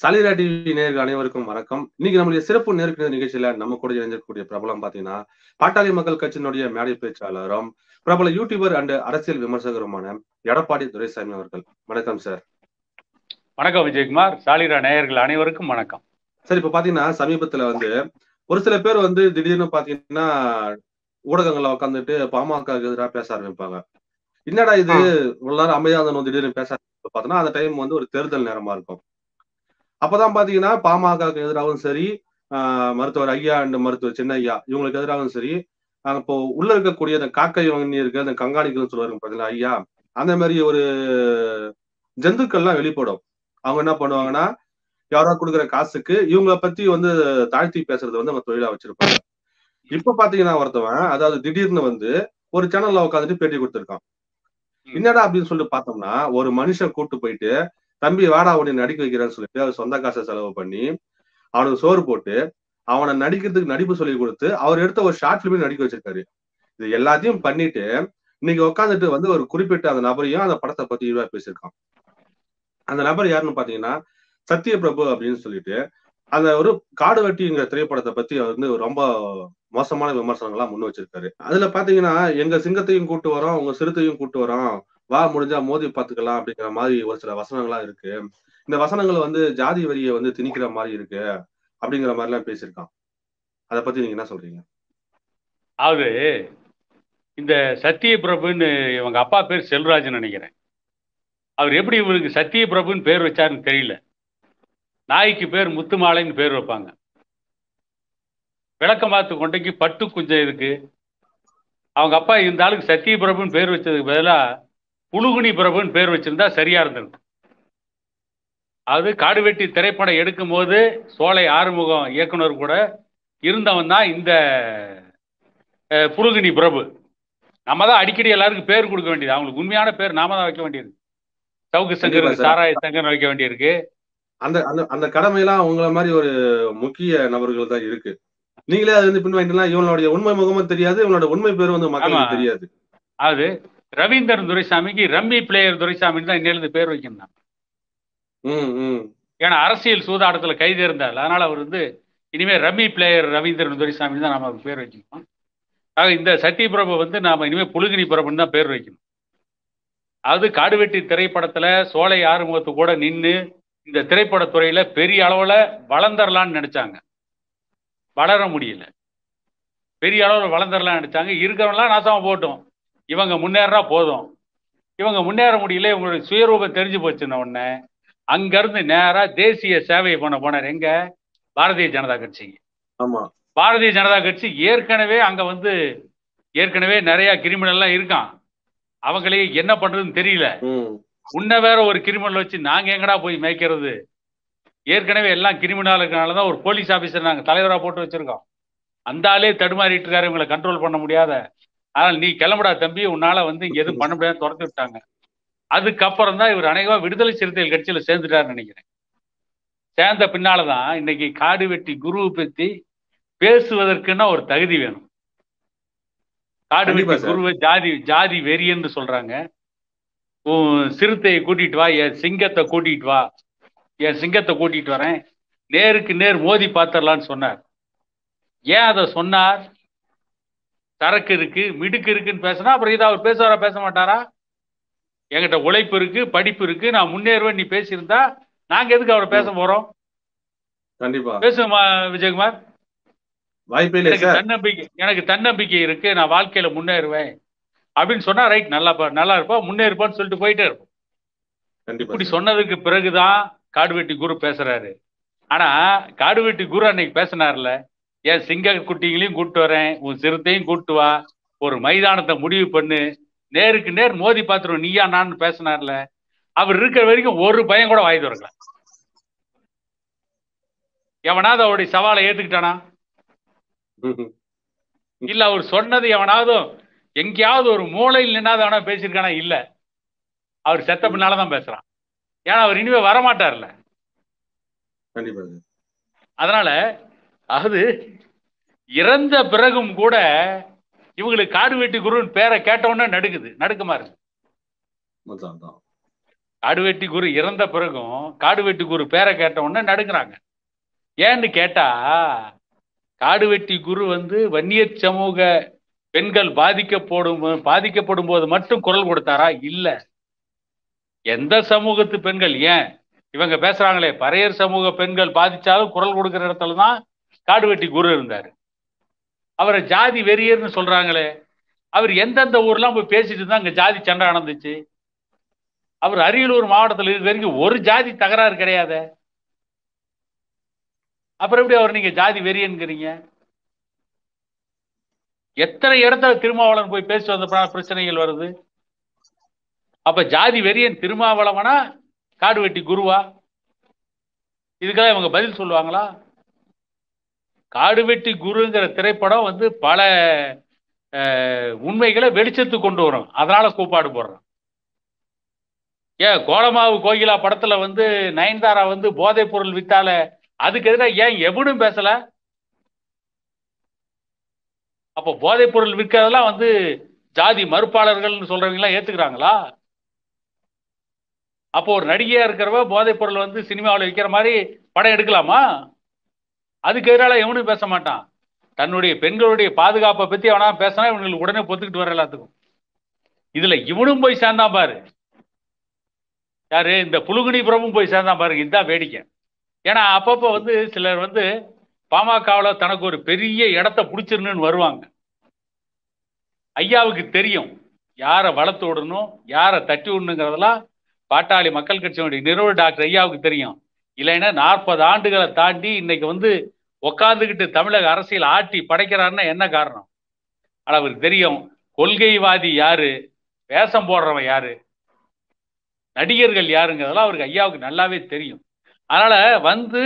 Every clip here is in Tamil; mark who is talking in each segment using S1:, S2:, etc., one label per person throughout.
S1: சாலிரா டிவி நேயர்கள் அனைவருக்கும் வணக்கம். இன்னைக்கு நம்மளுடைய சிறப்பு நேர்காணல் நிகழ்ச்சியில நம்ம கூட இணைஞ்சிருக்கக்கூடிய பிரபலம் பாத்தீங்கன்னா, பாட்டாளி மக்கள் கட்சியினுடைய மேடை பேச்சாளரும், பிரபல யூடியூபர் அண்ட் அரசியல் விமர்சகருமான எடப்பாடி துரைசாமி அவர்கள். வணக்கம் சார்.
S2: வணக்கம் விஜயகுமார். சாலிரா நேயர்கள் அனைவருக்கும் வணக்கம்.
S1: சார், இப்ப பாத்தீங்கன்னா சமீபத்துல ஒரு சில பேர் திடீர்னு பாத்தீங்கன்னா ஊடகங்கள்ல உட்காந்துட்டு பாமகவுக்கு எதிராக பேச ஆரம்பிப்பாங்க. என்னடா இது இவ்வளவு நேரம் அமைதியா இருந்தோம், திடீர்னு பேச பார்த்தோன்னா அந்த டைம் ஒரு தேர்தல் நேரமா இருக்கும். அப்பதான் பாத்தீங்கன்னா பாமகவுக்கு எதிராகவும் சரி, மருத்துவர் ஐயா அண்ட் மருத்துவர் சின்ன ஐயா இவங்களுக்கு எதிராகவும் சரி, இப்போ உள்ள இருக்கக்கூடிய அந்த காக்கை வங்கி இருக்க அந்த கங்காணிகள் சொல்லுவாருங்க பாத்தீங்களா ஐயா, அந்த மாதிரி ஒரு ஜந்துக்கள்லாம் வெளிப்படும். அவங்க என்ன பண்ணுவாங்கன்னா, யாராவது கொடுக்குற காசுக்கு இவங்களை பத்தி தாழ்த்தி பேசுறது அவங்க தொழிலா வச்சிருப்பாங்க. இப்ப பாத்தீங்கன்னா ஒருத்தவன் அதாவது திடீர்னு ஒரு சேனல்ல உட்காந்துட்டு பேட்டி கொடுத்திருக்கான். என்னடா அப்படின்னு சொல்லிட்டு பார்த்தோம்னா, ஒரு மனுஷன் கூட்டு போயிட்டு தம்பி வாடா உன்னை நடிக்க வைக்கிறேன்னு சொல்லிட்டு அவர் சொந்த காசை செலவு பண்ணி அவனுக்கு சோறு போட்டு அவனை நடிக்கிறதுக்கு நடிப்பு சொல்லி கொடுத்து அவர் எடுத்த ஒரு ஷார்ட் பிலிமே நடிக்க வச்சிருக்காரு. இது எல்லாத்தையும் பண்ணிட்டு இன்னைக்கு உட்காந்துட்டு ஒரு குறிப்பிட்ட அந்த நபரையும் அந்த படத்தை பத்தி இழிவா பேசியிருக்கான். அந்த நபர் யாருன்னு பாத்தீங்கன்னா சத்யபிரபு அப்படின்னு சொல்லிட்டு அந்த ஒரு காடு வெட்டிங்கிற திரைப்படத்தை பத்தி ரொம்ப மோசமான விமர்சனங்கள்லாம் முன் வச்சிருக்காரு. அதுல பாத்தீங்கன்னா எங்க சிங்கத்தையும் கூட்டு வரோம், உங்க சிறுத்தையும் கூட்டு வரோம், வா முடிஞ்சா மோதி பாத்துக்கலாம் அப்படிங்கிற மாதிரி ஒரு சில வசனங்கள்லாம் இருக்கு. இந்த வசனங்கள் ஜாதி வரியை திணிக்கிற மாதிரி இருக்கு அப்படிங்கிற மாதிரி எல்லாம் பேசியிருக்கான். அதை பத்தி நீங்க என்ன சொல்றீங்க?
S2: அதாவது இந்த சத்யபிரபுன்னு இவங்க அப்பா பேர் செல்வராஜன் நினைக்கிறேன். அவர் எப்படி இவருக்கு சத்யபிரபுன்னு பேர் வச்சாருன்னு தெரியல. நாய்க்கு பேர் முத்துமாலைன்னு பேர் வைப்பாங்க. விளக்கமாத்து கொண்டைக்கு பட்டு குஞ்சம் இருக்கு. அவங்க அப்பா இந்த ஆளுக்கு சத்யபிரபுன்னு பேர் வச்சதுக்கு பதிலாக புலுகுனி பிரபுன்னு பேர் வச்சிருந்தா சரியா இருந்திருக்கும். அது காடுவெட்டி திரைப்படம் எடுக்கும் போது சோலை ஆறுமுகம் இயக்குனர் கூட இருந்தவன் தான் இந்த புலுகுனி பிரபு. நம்ம தான் அடிக்கடி எல்லாருக்கும் பேர் கொடுக்க வேண்டியது. அவங்களுக்கு உண்மையான பேர் நாம தான் வைக்க வேண்டியது. சவுக்கு சங்கர், சாராய சங்கர் வைக்க வேண்டியிருக்கு.
S1: அந்த அந்த கடமையெல்லாம் உங்களை மாதிரி ஒரு முக்கிய நபர்கள் தான் இருக்கு. நீங்களே அது பின்வாங்கிட்டீங்கன்னா இவனுடைய உண்மை முகமும் தெரியாது, இவனோட உண்மை பேர் மக்களுக்கு தெரியாது.
S2: அது ரவீந்திரன் துரைசாமிக்கு ரம்மி பிளேயர் துரைசாமின்னு தான் இன்னிலிருந்து பேர் வைக்கணும். ஏன்னா அரசியல் சூதாட்டத்தில் கைது இருந்தார். அதனால அவர் இனிமே ரம்மி பிளேயர் ரவீந்திரன் துரைசாமின்னு தான் நம்ம பேர் வைக்கணும். ஆக இந்த சத்யபிரபு நாம இனிமே புலுகினி பிரபுன்னு தான் பேர் வைக்கணும். அது காடுவெட்டி திரைப்படத்துல சோலை ஆறுமுகத்து கூட நின்று இந்த திரைப்படத்துறையில பெரிய அளவுல வளர்ந்துடலான்னு நினைச்சாங்க. வளர முடியல. பெரிய அளவில் வளர்ந்துடலாம்னு நினைச்சாங்க. இருக்கிறவங்களாம் நாசமா போட்டோம், இவங்க முன்னேறா போதும். இவங்க முன்னேற முடியல, இவங்களுடைய சுயரூபம் தெரிஞ்சு போச்சுன்ன உடனே அங்கிருந்து நேரா தேசிய சேவை பண்ண போனார். எங்க? பாரதிய ஜனதா கட்சிக்கு.
S1: ஆமா,
S2: பாரதிய ஜனதா கட்சி ஏற்கனவே அங்க ஏற்கனவே நிறைய கிரிமினல்லாம் இருக்கான். அவங்களே என்ன பண்றதுன்னு தெரியல. உன்ன வேற ஒரு கிரிமினல் வச்சு நாங்க எங்கடா போய் மேய்க்கிறது? ஏற்கனவே எல்லாம் கிரிமினல் இருக்கனாலதான் ஒரு போலீஸ் ஆபீசர் நாங்க தலைவரா போட்டு வச்சிருக்கோம். அந்த ஆளே தடுமாறிட்டு இருக்காரு, இவங்களை கண்ட்ரோல் பண்ண முடியாத. ஆனால் நீ கிளம்புடா தம்பி, உன்னால இங்க எதுவும் பண்ண முடியாது துரத்து விட்டாங்க. அதுக்கப்புறம் தான் இவர் அநேகமா விடுதலை சிறுத்தைகள் கட்சியில சேர்ந்துட்டாருன்னு நினைக்கிறேன். சேர்ந்த பின்னாலதான் இன்னைக்கு காடு வெட்டி குருவை பத்தி பேசுவதற்குன்னா ஒரு தகுதி வேணும். காடு வெட்டி குருவை ஜாதி வெறி என்று சொல்றாங்க. சிறுத்தையை கூட்டிட்டு வா, என் சிங்கத்தை கூட்டிட்டு வா, என் சிங்கத்தை கூட்டிட்டு வரேன், நேருக்கு நேர் மோதி பார்த்துடலான்னு சொன்னார். ஏன் அதை சொன்னார்? சரக்கு இருக்கு, மிடுக்கு இருக்குன்னு பேசினா அப்புறம் இதை அவர் பேசுவாரா? பேச மாட்டாரா? என்கிட்ட உழைப்பு இருக்கு, படிப்பு இருக்கு, நான் முன்னேறுவேன் நீ பேசியிருந்தா நாங்க எதுக்கு அவரை பேச போறோம்?
S1: கண்டிப்பா
S2: பேசுமா விஜயகுமார். எனக்கு தன்னம்பிக்கை இருக்கு, நான் வாழ்க்கையில முன்னேறுவேன் அப்படின்னு சொன்னா ரைட், நல்லா இருப்பா, முன்னேறுப்பான்னு சொல்லிட்டு போயிட்டே இருப்போம். இப்படி சொன்னதுக்கு பிறகுதான் காடுவெட்டி குரு பேசுறாரு. ஆனா காடுவெட்டி குரு அன்னைக்கு பேசினார்ல, என் சிங்க குட்டிகளையும் கூட்டு வரேன், உன் சிறுத்தையும் கூட்டு வா, ஒரு மைதானத்தை முடிவு பண்ணு, நேருக்கு நேர் மோதி பார்த்துருவோம் நீயா நான் பேசினார்ல, அவர் இருக்கிற வரைக்கும் ஒரு பயம் கூட வாய் திறக்கல. எவனாவது அவருடைய சவாலை ஏத்துக்கிட்டானா? இல்ல அவர் சொன்னது எவனாவது எங்கேயாவது ஒரு மூலையில் நின்னாவது அவனா பேசியிருக்கானா? இல்ல. அவர் செத்த பின்னாலதான் பேசுறான். ஏன்னா அவர் இனிமே வரமாட்டார்ல. அதனால அது இறந்த பிறகும் கூட இவங்களுக்கு காடு வெட்டி குருன்னு பேரை கேட்டவுடனே நடுக்குமா இருக்கு. காடுவெட்டி குரு இறந்த பிறகும் காடுவெட்டி குரு பேரை கேட்ட உடனே நடுங்கிறாங்க. ஏன்னு கேட்டா, காடுவெட்டி குரு வந்து வன்னியர் சமூக பெண்கள் பாதிக்கப்படும் போது மட்டும் குரல் கொடுத்தாரா? இல்ல. எந்த சமூகத்து பெண்கள், ஏன் இவங்க பேசுறாங்களே பறையர் சமூக பெண்கள் பாதிச்சாலும் குரல் கொடுக்கிற இடத்துல தான் காடுவெட்டி குரு இருந்தாரு. அவரை ஜாதி வெறியர்னு சொல்றாங்களே, அவர் எந்தெந்த ஊர்லாம் போய் பேசிட்டு இருந்தா அங்க ஜாதி சண்டை நடந்துச்சு? அவர் அரியலூர் மாவட்டத்தில் இருக்க வரைக்கும் ஒரு ஜாதி தகராறு கிடையாது. அப்புறம் எப்படி அவர் நீங்க ஜாதி வெறியன்கிறீங்க? எத்தனை இடத்துல திருமாவளவன் போய் பேசி வந்த பிரச்சனைகள் வருது. அப்ப ஜாதி வெறியன் திருமாவளவனா காடுவெட்டி குருவா? இதுக்கெல்லாம் இவங்க பதில் சொல்லுவாங்களா? காடுவெட்டி குருங்கிற திரைப்படம் வந்து பல உண்மைகளை வெளிச்சத்துக்கு கொண்டு வரும். அதனால கூப்பாடு போடுறோம். ஏன் கோலமாவு கோகிலா படத்துல வந்து நயன்தாரா வந்து போதைப் பொருள் வித்தால அதுக்கு எதிராக ஏன் எவனும் பேசல? அப்போ போதைப் பொருள் விற்கிறதெல்லாம் வந்து ஜாதி மறுப்பாளர்கள் சொல்றவங்க எல்லாம் ஏத்துக்கிறாங்களா? அப்போ ஒரு நடிகையா இருக்கிறவ போதைப் பொருள் வந்து சினிமாவில் விற்கிற மாதிரி படம் எடுக்கலாமா? அதுக்கு எதிரால எவனும் பேச மாட்டான். தன்னுடைய பெண்களுடைய பாதுகாப்பை பத்தி அவனா பேசினா இவங்களுக்கு உடனே பொத்துக்கிட்டு வர எல்லாத்துக்கும். இதுல இவனும் போய் சேர்ந்தான் பாரு. யாரு? இந்த புலுகுனிபுரமும் போய் சேர்ந்தான் பாருங்க. இதுதான் வேடிக்கை. ஏன்னா அப்பப்போ வந்து சிலர் வந்து பாமகவில் தனக்கு ஒரு பெரிய இடத்த பிடிச்சிருன்னு வருவாங்க. ஐயாவுக்கு தெரியும் யாரை வளர்த்து விடணும், யாரை தட்டி விடணுங்கிறதெல்லாம் பாட்டாளி மக்கள் கட்சியினுடைய நிறுவனர் டாக்டர் ஐயாவுக்கு தெரியும். இல்லைன்னா 40 ஆண்டுகளை தாண்டி இன்னைக்கு வந்து உட்காந்துக்கிட்டு தமிழக அரசியல் ஆட்டி படைக்கிறாருன்னா என்ன காரணம்? ஆனால் அவருக்கு தெரியும் கொள்கைவாதி யாரு, வேஷம் போடுறவன் யாரு, நடிகர்கள் யாருங்கிறதெல்லாம் அவருக்கு ஐயாவுக்கு நல்லாவே தெரியும். அதனால வந்து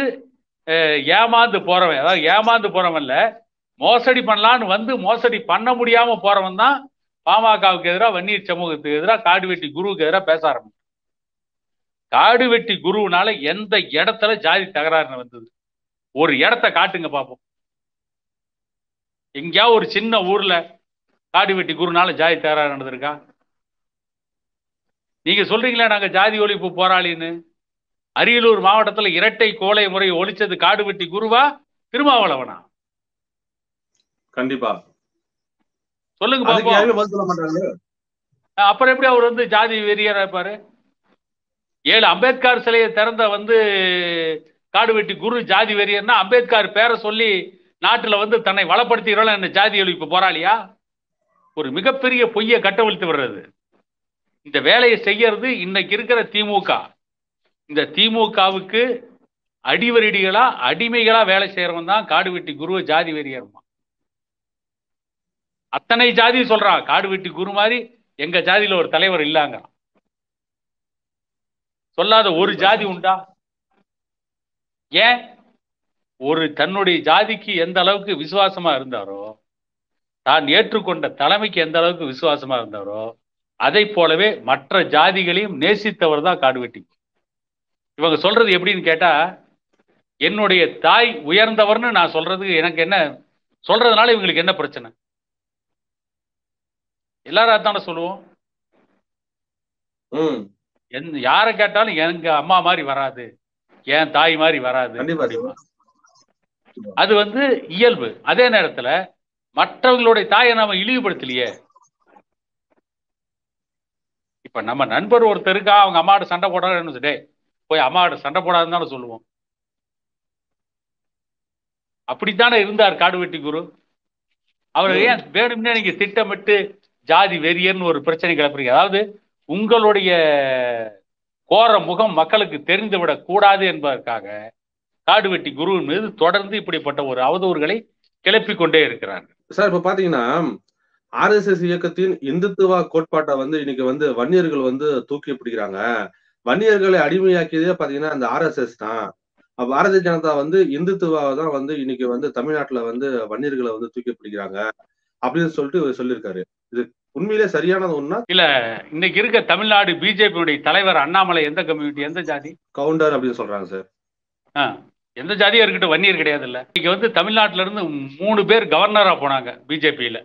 S2: ஏமாந்து போறவன், அதாவது ஏமாந்து போறவன் இல்ல, மோசடி பண்ணலான்னு வந்து மோசடி பண்ண முடியாம போறவன் தான் பாமகவுக்கு எதிராக, வன்னியர் சமூகத்துக்கு எதிராக, காடுவெட்டி குருவுக்கு எதிராக பேச ஆரம்பிச்சு. காடுவெட்டி குருவுனால எந்த இடத்துல ஜாதி தகராறு வந்தது? ஒரு இடத்த காட்டுங்க பார்ப்போம். எங்கேயாவது ஒரு சின்ன ஊர்ல காடுவெட்டி குருனால ஜாதி தகராறு நடந்திருக்கா? நீங்க சொல்றீங்களா நாங்க ஜாதி ஒழிப்பு போராளின்னு? அரியலூர் மாவட்டத்தில் இரட்டை கோலை முறையை ஒழிச்சது காடுவெட்டி குருவா திருமாவளவனா?
S1: கண்டிப்பா
S2: சொல்லுங்க பாப்போம். அப்புறம் எப்படி அவர் வந்து ஜாதி வெறியரா இருப்பாரு? 7 அம்பேத்கர் சிலையை திறந்த வந்து காடுவெட்டி குரு ஜாதி வெறியர்னா அம்பேத்கர் பேரை சொல்லி நாட்டுல வந்து தன்னை வளப்படுத்துகிறோம் என்ன ஜாதி ஒழிப்பு போராளியா? ஒரு மிகப்பெரிய பொய்யை கட்டவிழ்த்து விடுறது. இந்த வேலையை செய்யறது இன்னைக்கு இருக்கிற திமுக. இந்த திமுகவுக்கு அடிவரடிகளா அடிமைகளா வேலை செய்யறவன் தான் காடுவெட்டி குருவை ஜாதி வெறியர்மா. அத்தனை ஜாதி சொல்றான் காடுவெட்டி குரு மாதிரி எங்க ஜாதியில ஒரு தலைவர் இல்லாங்க. சொல்லாத ஒரு ஜாதி உண்டா? ஏன்? ஒரு தன்னுடைய ஜாதிக்கு எந்த அளவுக்கு விசுவாசமா இருந்தாரோ, தான் ஏற்றுக்கொண்ட தலைமைக்கு எந்த அளவுக்கு விசுவாசமா இருந்தாரோ, அதை போலவே மற்ற ஜாதிகளையும் நேசித்தவர் தான் காடுவெட்டி. இவங்க சொல்றது எப்படின்னு கேட்டா, என்னுடைய தாய் உயர்ந்தவர்னு நான் சொல்றது எனக்கு என்ன சொல்றதுனால இவங்களுக்கு என்ன பிரச்சனை? எல்லாரும் அதான சொல்லுவோம். யாரை கேட்டாலும் எங்க அம்மா மாதிரி வராது, என் தாய் மாதிரி வராது. அது வந்து இயல்பு. அதே நேரத்துல மற்றவங்களுடைய தாயை நாம இழிவுபடுத்தலையே. இப்ப நம்ம நண்பர் ஒருத்தருக்கா அவங்க அம்மாவோட சண்டை போடாதுன்னு சொல்லி போய் அம்மாவோட சண்டை போடாதுன்னு தானே சொல்லுவோம். அப்படித்தானே இருந்தார் காடுவெட்டி குரு. அவர் ஏன் வேணும்னே நீங்க திட்டமிட்டு ஜாதி வெறியர்னு ஒரு பிரச்சனை கிளப்புறீங்க? அதாவது உங்களுடைய கோர முகம் மக்களுக்கு தெரிந்துவிடக் கூடாது என்பதற்காக காடுவெட்டி குருவின் மீது தொடர்ந்து இப்படிப்பட்ட ஒரு அவதூறுகளை கிளப்பிக் கொண்டே இருக்கிறார்கள்.
S1: சார், இப்ப பாத்தீங்கன்னா RSS இயக்கத்தின் இந்துத்துவ கோட்பாட்டை வந்து இன்னைக்கு வந்து வன்னியர்கள் வந்து தூக்கி பிடிக்கிறாங்க. வன்னியர்களை அடிமையாக்கியதே பாத்தீங்கன்னா அந்த RSS தான். அப்ப பாரதிய ஜனதா வந்து இந்துத்துவாவை தான் வந்து இன்னைக்கு வந்து தமிழ்நாட்டுல வந்து வன்னியர்களை வந்து தூக்கி பிடிக்கிறாங்க அப்படின்னு சொல்லிட்டு சொல்லியிருக்காரு. இது உண்மையிலே சரியானது ஒண்ணா?
S2: இல்ல, இன்னைக்கு இருக்க தமிழ்நாடு பிஜேபியுடைய தலைவர் அண்ணாமலை எந்த கம்யூனிட்டி, எந்த ஜாதி?
S1: கவுண்டர் அப்படின்னு சொல்றாங்க சார்.
S2: எந்த ஜாதியா இருக்கட்டும், வன்னியர் கிடையாது. இல்ல, இன்னைக்கு வந்து தமிழ்நாட்டில இருந்து 3 பேர் கவர்னரா போனாங்க பிஜேபியில.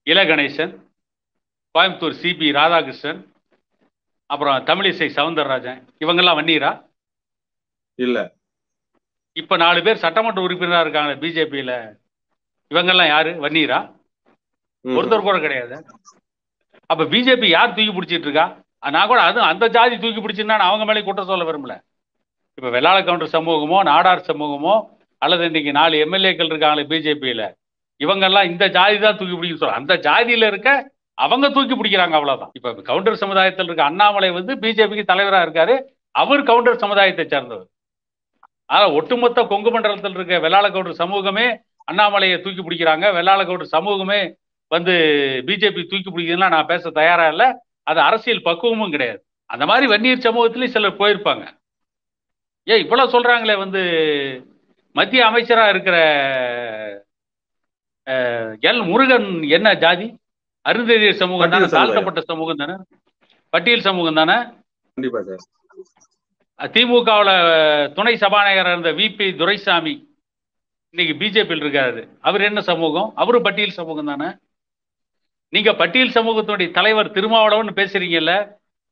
S2: இல கணேசன், கோயம்புத்தூர் CP ராதாகிருஷ்ணன், அப்புறம் தமிழிசை சவுந்தரராஜன், இவங்கெல்லாம் வன்னியரா?
S1: இல்ல.
S2: இப்ப 4 பேர் சட்டமன்ற உறுப்பினரா இருக்காங்க பிஜேபியில, இவங்கெல்லாம் யாரு? வன்னியரா? ஒருத்தர் கூட கிடையாது. அப்ப பிஜேபி யார் தூக்கி பிடிச்சிட்டு இருக்கா? நான் கூட அது அந்த ஜாதி தூக்கி பிடிச்சிருந்தா அவங்க மேலே குற்றம் சொல்ல விரும்பல. இப்ப வெள்ளாள கவுண்டர் சமூகமோ நாடார் சமூகமோ அல்லது இன்னைக்கு 4 எம்எல்ஏக்கள் இருக்காங்களே பிஜேபியில, இவங்கெல்லாம் இந்த ஜாதி தான் தூக்கி பிடிக்க சொல்ல, அந்த ஜாதியில இருக்க அவங்க தூக்கி பிடிக்கிறாங்க, அவ்வளவுதான். இப்ப கவுண்டர் சமுதாயத்தில் இருக்க அண்ணாமலை வந்து பிஜேபிக்கு தலைவரா இருக்காரு, அவர் கவுண்டர் சமுதாயத்தை சேர்ந்தவர். ஆனா ஒட்டுமொத்த கொங்கு மண்டலத்தில் இருக்க வெள்ளாள கவுண்டர் சமூகமே அண்ணாமலையை தூக்கி பிடிக்கிறாங்க, வெள்ளாள கவுண்டர் சமூகமே வந்து பிஜேபி தூக்கி பிடிக்கிறதுலாம் நான் பேச தயாரா இல்லை. அது அரசியல் பக்குவமும் கிடையாது. அந்த மாதிரி வன்னியர் சமூகத்திலையும் சிலர் போயிருப்பாங்க. ஏன் இவ்வளவு சொல்றாங்களே, வந்து மத்திய அமைச்சரா இருக்கிற எல் முருகன் என்ன ஜாதி? அருந்ததியர் சமூகம் தானே, தாழ்த்தப்பட்ட சமூகம் தானே, பட்டியல் சமூகம் தானே.
S1: கண்டிப்பா சார்.
S2: திமுகவுல துணை சபாநாயகர் இருந்த விபி துரைசாமி இன்னைக்கு பிஜேபியில் இருக்காரு, அவர் என்ன சமூகம்? அவரு பட்டியல் சமூகம் தானே. நீங்க பட்டியல் சமூகத்துடைய தலைவர் திருமாவளவன் பேசுறீங்கல்ல,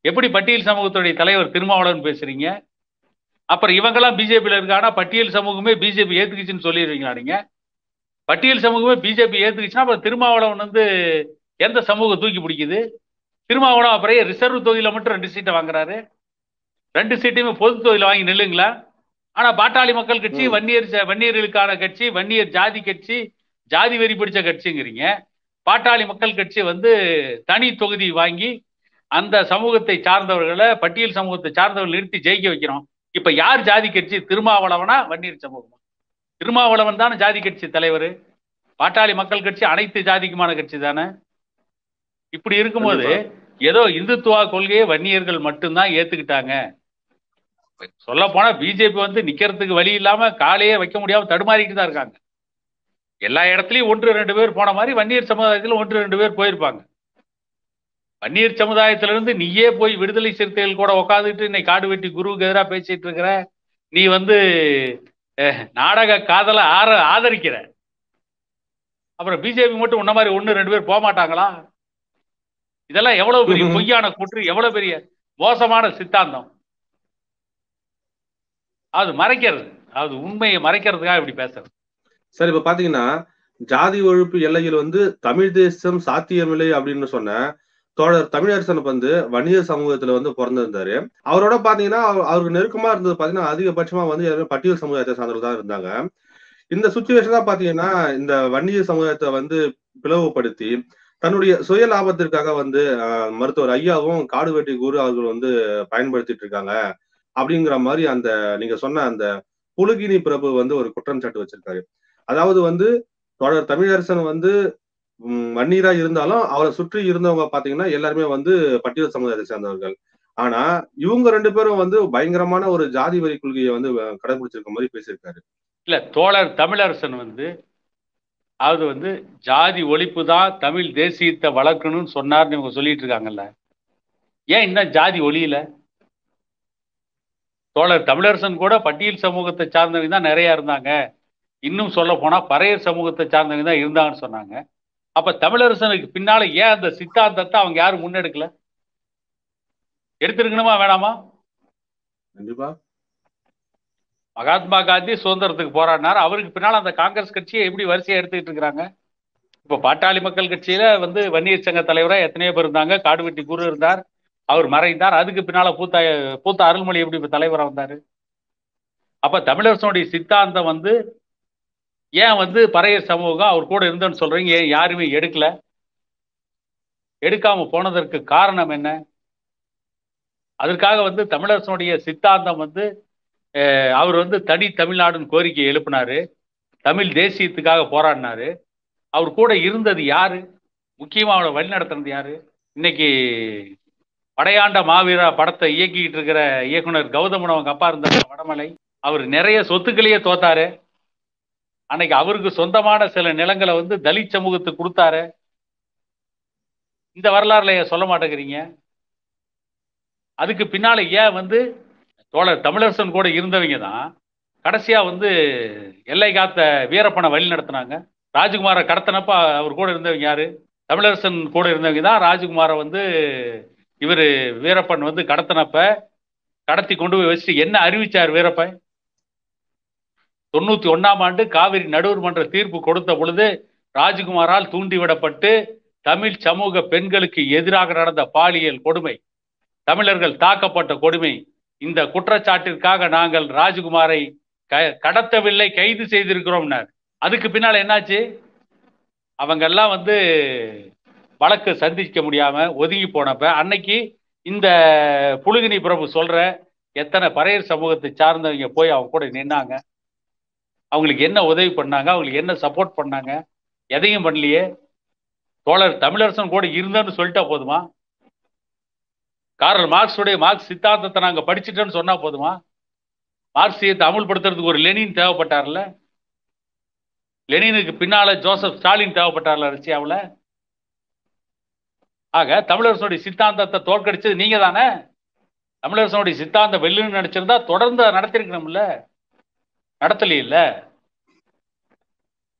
S2: எப்படி பட்டியல் சமூகத்துடைய தலைவர் திருமாவளவன் பேசுறீங்க? அப்புறம் இவங்கெல்லாம் பிஜேபியில் இருக்கானா பட்டியல் சமூகமே பிஜேபி ஏத்துக்குச்சுன்னு சொல்லிடுவீங்களா நீங்க? பட்டியல் சமூகமே பிஜேபி ஏத்துக்குச்சுன்னா அப்புறம் திருமாவளவன் வந்து எந்த சமூகம் தூக்கி பிடிக்குது? திருமாவளவன் அப்புறம் ரிசர்வ் தொகுதியில மட்டும் 2 சீட்டை வாங்குறாரு, 2 சீட்டையுமே பொது தொகுதியில வாங்கி நில்லுங்களா? ஆனா பாட்டாளி மக்கள் கட்சி வன்னியர்களுக்கான கட்சி, வன்னியர் ஜாதி கட்சி, ஜாதி வெறி பிடிச்ச கட்சிங்கிறீங்க. பாட்டாளி மக்கள் கட்சி வந்து தனி தொகுதி வாங்கி அந்த சமூகத்தை சார்ந்தவர்களை, பட்டியல் சமூகத்தை சார்ந்தவர்கள் நிறுத்தி ஜெயிக்க வைக்கிறோம். இப்ப யார் ஜாதி கட்சி? திருமாவளவனா வன்னியர் சமூகமா? திருமாவளவன் தானே ஜாதி கட்சி தலைவர். பாட்டாளி மக்கள் கட்சி அனைத்து ஜாதிக்குமான கட்சி தானே. இப்படி இருக்கும்போது ஏதோ இந்துத்துவா கொள்கையை வன்னியர்கள் மட்டும்தான் ஏத்துக்கிட்டாங்க. சொல்ல போனா பிஜேபி வந்து நிக்கிறதுக்கு வழி இல்லாம காலையே வைக்க முடியாம தடுமாறிட்டு தான் இருக்காங்க. எல்லா இடத்துலயும் 1-2 பேர் போன மாதிரி வன்னியர் சமுதாயத்தில் 1-2 பேர் போயிருப்பாங்க. வன்னியர் சமுதாயத்திலிருந்து நீயே போய் விடுதலை சிறுத்தைகள் கூட உட்காந்துட்டு இன்னைக்கு காடு வெட்டி குருவுக்கு எதிராக பேசிட்டு இருக்கிற, நீ வந்து நாடக காதலை ஆதரிக்கிற. அப்புறம் பிஜேபி மட்டும் உன்ன மாதிரி 1-2 பேர் போக மாட்டாங்களா? இதெல்லாம் எவ்வளவு பெரிய பொய்யான கூற்று, எவ்வளவு பெரிய மோசமான சித்தாந்தம். அது மறைக்கிறது, அது உண்மையை மறைக்கிறதுக்காக இப்படி பேசுறது.
S1: சார், இப்ப பாத்தீங்கன்னா ஜாதி ஒழிப்பு எல்லையில் வந்து தமிழ் தேசம் சாத்தியமில்லை அப்படின்னு சொன்ன தோழர் தமிழரசன் வந்து வன்னியர் சமூகத்துல வந்து பிறந்திருந்தாரு. அவரோட பாத்தீங்கன்னா அவருக்கு நெருக்கமா இருந்தது பாத்தீங்கன்னா அதிகபட்சமா வந்து பட்டியல் சமுதாயத்தை சார்ந்தவர்கள் தான் இருந்தாங்க. இந்த சுச்சுவேஷன் தான் பாத்தீங்கன்னா இந்த வன்னியர் சமுதாயத்தை வந்து பிளவுபடுத்தி தன்னுடைய சுய லாபத்திற்காக வந்து மருத்துவர் ஐயாவும் காடு வெட்டி குரு அவர்கள் வந்து பயன்படுத்திட்டு இருக்காங்க அப்படிங்கிற மாதிரி அந்த நீங்க சொன்ன அந்த புலுகினி பிரபு வந்து ஒரு குற்றம் சாட்டு வச்சிருக்காரு. அதாவது வந்து தோழர் தமிழரசன் வந்து வன்னியரா இருந்தாலும் அவரை சுற்றி இருந்தவங்க பாத்தீங்கன்னா எல்லாருமே வந்து பட்டியல் சமுதாயத்தை சேர்ந்தவர்கள். ஆனா இவங்க 2 பேரும் வந்து பயங்கரமான ஒரு ஜாதி வரி கொள்கையை வந்து கடைபிடிச்சிருக்க மாதிரி பேசியிருக்காரு.
S2: இல்ல, தோழர் தமிழரசன் வந்து அது வந்து ஜாதி ஒழிப்பு தான் தமிழ் தேசியத்தை வளர்க்கணும்னு சொன்னார்னு இவங்க சொல்லிட்டு இருக்காங்கல்ல, ஏன் இன்னும் ஜாதி ஒழியல? தோழர் தமிழரசன் கூட பட்டியல் சமூகத்தை சார்ந்தவங்க தான் நிறைய இருந்தாங்க, இன்னும் சொல்ல போனா பறையர் சமூகத்தை சார்ந்தவங்க தான் இருந்தாங்கன்னு சொன்னாங்க. அப்ப தமிழரசனுக்கு பின்னால ஏன் அந்த சித்தாந்தத்தை அவங்க யாரும் முன்னெடுக்கல? எடுத்திருக்கணுமா வேணாமா?
S1: கண்டிப்பா.
S2: மகாத்மா காந்தி சுதந்திரத்துக்கு போராடினார், அவருக்கு பின்னால அந்த காங்கிரஸ் கட்சியை எப்படி வரிசையா எடுத்துக்கிட்டு இருக்கிறாங்க? இப்ப பாட்டாளி மக்கள் கட்சியில வந்து வன்னியர் சங்க தலைவரா எத்தனையோ பேர் இருந்தாங்க, காடுவெட்டி குரு இருந்தார், அவர் மறைந்தார். அதுக்கு பின்னால பூத்த அருள்மொழி எப்படி இப்ப தலைவரா வந்தாரு? அப்ப தமிழரசனுடைய சித்தாந்தம் வந்து ஏன் வந்து பறையர் சமூகம் அவர் கூட இருந்தோன்னு சொல்றீங்க, ஏன் யாருமே எடுக்கல? எடுக்காம போனதற்கு காரணம் என்ன? அதற்காக வந்து தமிழரசனுடைய சித்தாந்தம் வந்து அவர் வந்து தனி தமிழ்நாடுன்னு கோரிக்கை எழுப்பினாரு, தமிழ் தேசியத்துக்காக போராடினாரு. அவர் கூட இருந்தது யாரு? முக்கியமா அவரை வழிநடத்தினது யாரு? இன்னைக்கு படையாண்ட மாவீரா படத்தை இயக்கிட்டு இருக்கிற இயக்குனர் கௌதமன் அவங்க அப்பா இருந்தாரு வடமலை, அவர் நிறைய சொத்துக்களையே தோத்தாரு. அன்னைக்கு அவருக்கு சொந்தமான சில நிலங்களை வந்து தலித் சமூகத்துக்கு கொடுத்தாரு. இந்த வரலாறுல சொல்ல மாட்டேங்கிறீங்க. அதுக்கு பின்னால ஏன் வந்து தோழர் தமிழரசன் கூட இருந்தவங்க தான் கடைசியா வந்து எல்லை காத்த வீரப்பனை வழி நடத்தினாங்க. ராஜகுமாரை கடத்தினப்ப அவர் கூட இருந்தவங்க யாரு? தமிழரசன் கூட இருந்தவங்க தான் ராஜகுமாரை வந்து இவரு வீரப்பன் வந்து கடத்தி கொண்டு போய் வச்சுட்டு என்ன அறிவிச்சார் வீரப்பன்? 91ஆம் ஆண்டு காவிரி நடுவர் மன்ற தீர்ப்பு கொடுத்த பொழுது ராஜ்குமாரால் தூண்டிவிடப்பட்டு தமிழ் சமூக பெண்களுக்கு எதிராக நடந்த பாலியல் கொடுமை, தமிழர்கள் தாக்கப்பட்ட கொடுமை, இந்த குற்றச்சாட்டிற்காக நாங்கள் ராஜ்குமாரை கடத்தவில்லை, கைது செய்திருக்கிறோம்னார். அதுக்கு பின்னால என்னாச்சு? அவங்க எல்லாம் வந்து வழக்கு சந்திக்க முடியாம ஒதுங்கி போனப்ப அன்னைக்கு இந்த புலுகினி பிரபு சொல்ற எத்தனை பறையர் சமூகத்தை சார்ந்தவங்க போய் அவங்க கூட நின்னாங்க, அவங்களுக்கு என்ன உதவி பண்ணாங்க, அவங்களுக்கு என்ன சப்போர்ட் பண்ணாங்க? எதையும் பண்ணலையே. தோழர் தமிழரசன் கூட இருந்தேன்னு சொல்லிட்டா போதுமா? கார்ல் மார்க்ஸ் சித்தாந்தத்தை நாங்க படிச்சுட்டோன்னு சொன்னா போதுமா? மார்க்சியத்தை அமுல்படுத்துறதுக்கு ஒரு லெனின் தேவைப்பட்டார்ல, லெனினுக்கு பின்னால ஜோசப் ஸ்டாலின் தேவைப்பட்டார்ல ரஷ்யாவில். ஆக தமிழரசனுடைய சித்தாந்தத்தை தோற்கடிச்சது நீங்க தானே. தமிழரசனுடைய சித்தாந்தம் வெல்லுன்னு நினைச்சிருந்தா தொடர்ந்து நடத்திருக்கணும்ல, நடத்தலையில்ல.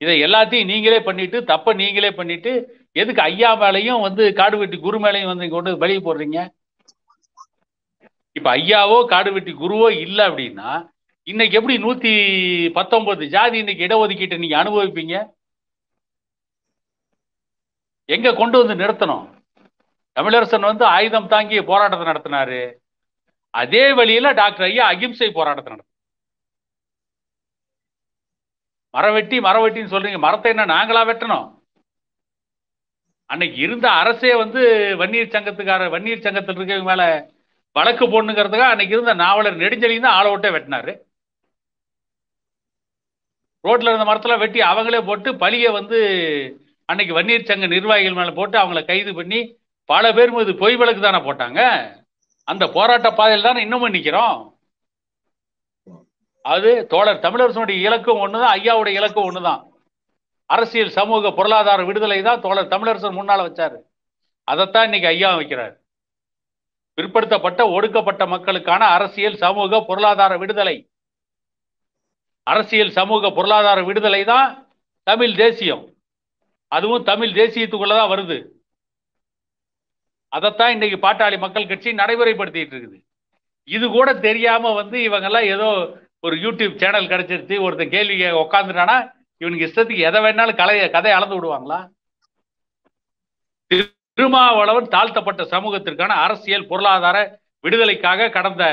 S2: இதை எல்லாத்தையும் நீங்களே பண்ணிட்டு, தப்ப நீங்களே பண்ணிட்டு, எதுக்கு ஐயா மேலையும் வந்து காடுவெட்டி குரு மேலையும் வந்து கொண்டு வெளியே போடுறீங்க? இப்ப ஐயாவோ காடுவெட்டி குருவோ இல்ல அப்படின்னா இன்னைக்கு எப்படி 119 ஜாதி இன்னைக்கு இடஒதுக்கீட்டை நீங்க அனுபவிப்பீங்க? எங்க கொண்டு வந்து நிறுத்தணும்? தமிழரசன் வந்து ஆயுதம் தாங்கிய போராட்டத்தை நடத்தினாரு. அதே வழியில டாக்டர் ஐயா அகிம்சை போராட்டத்தை நடத்த. மரவெட்டின்னு சொல்றீங்க, மரத்தை என்ன நாங்களா வெட்டணும்? அன்னைக்கு இருந்த அரசே வந்து வன்னியர் சங்கத்தில் இருக்கவங்க மேல வழக்கு போடணுங்கிறதுக்காக அன்னைக்கு இருந்த நாவலர் நெடுஞ்செழியன் தான் ஆளை விட்டே வெட்டினாரு. ரோட்ல இருந்த மரத்துல வெட்டி அவங்களே போட்டு பழிய வந்து அன்னைக்கு வன்னியர் சங்க நிர்வாகிகள் மேல போட்டு அவங்கள கைது பண்ணி பல பேர் மீது பொய் வழக்கு தானே போட்டாங்க. அந்த போராட்ட பாதையில் தானே இன்னமும் நிக்கிறோம். அது தோழர் தமிழரசனுடைய இலக்கும் ஒண்ணுதான், ஐயாவுடைய இலக்கும் ஒண்ணுதான். அரசியல் சமூக பொருளாதார விடுதலை தான் தோழர் தமிழரசன் முன்னால வச்சாரு. அதைத்தான் இன்னைக்கு ஐயா வைக்கிறார். பிற்படுத்தப்பட்ட ஒடுக்கப்பட்ட மக்களுக்கான அரசியல் சமூக பொருளாதார விடுதலை. அரசியல் சமூக பொருளாதார விடுதலை தான் தமிழ் தேசியம். அதுவும் தமிழ் தேசியத்துக்குள்ளதான் வருது. அதைத்தான் இன்னைக்கு பாட்டாளி மக்கள் கட்சி நடைமுறைப்படுத்திட்டு இருக்குது. இது கூட தெரியாம வந்து இவங்கெல்லாம் ஏதோ ஒரு யூடியூப் சேனல் கிடைச்சிருச்சு, ஒருத்தன் கேள்வி உட்காந்துட்டானா இவனுக்கு இஷ்டத்துக்கு எதை வேணாலும் கதை அளந்து விடுவாங்களா? திருமாவளவன் தாழ்த்தப்பட்ட சமூகத்திற்கான அரசியல் பொருளாதார விடுதலைக்காக